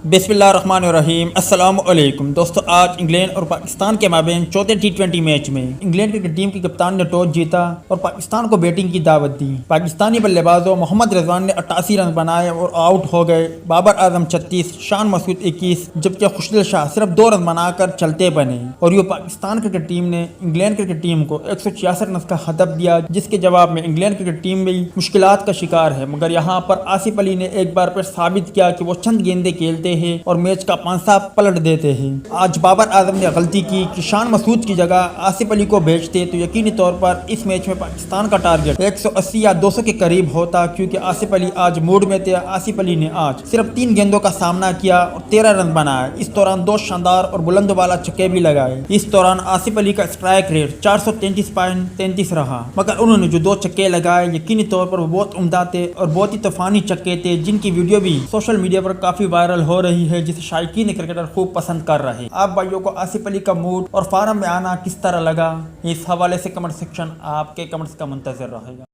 बिस्मिल्लाहिर्रहमानिर्रहीम। अस्सलाम वालेकुम दोस्तों, आज इंग्लैंड और पाकिस्तान के माबेन चौथे T20 मैच में इंग्लैंड क्रिकेट टीम की कप्तान ने टॉस जीता और पाकिस्तान को बैटिंग की दावत दी। पाकिस्तानी बल्लेबाजों मोहम्मद रिजवान ने 88 रन बनाए और आउट हो गए। बाबर आजम 36, शान मसूद 21, जबकि खुशदिल शाह सिर्फ 2 रन बनाकर चलते बने। और यूँ पाकिस्तान क्रिकेट टीम ने इंग्लैंड क्रिकेट टीम को 166 रन का हदफ दिया, जिसके जवाब में इंग्लैंड क्रिकेट टीम भी मुश्किलात का शिकार है। मगर यहाँ पर आसिफ अली ने एक बार फिर साबित किया कि वो चंद गेंदे खेलते हैं और मैच का पांसा पलट देते हैं। आज बाबर आजम ने गलती की कि शान मसूद की जगह आसिफ अली को भेजते तो यकीनी तौर पर इस मैच में पाकिस्तान का टारगेट 180 या 200 के करीब होता, क्योंकि आसिफ अली आज मूड में थे। आसिफ अली ने आज सिर्फ 3 गेंदों का सामना किया और 13 रन बनाए। इस दौरान 2 शानदार और बुलंद वाला छक्के भी लगाए। इस दौरान आसिफ अली का स्ट्राइक रेट 433.33 रहा, मगर उन्होंने जो 2 छक्के लगाए यकीनी तौर पर वो बहुत उम्दा थे और बहुत ही तूफानी छक्के थे, जिनकी वीडियो भी सोशल मीडिया पर काफी वायरल हो रही है, जिसे शायकीन क्रिकेटर खूब पसंद कर रहे हैं। आप भाइयों को आसिफ अली का मूड और फार्म में आना किस तरह लगा, इस हवाले से कमेंट सेक्शन आपके कमेंट्स का मुंतजर रहेगा।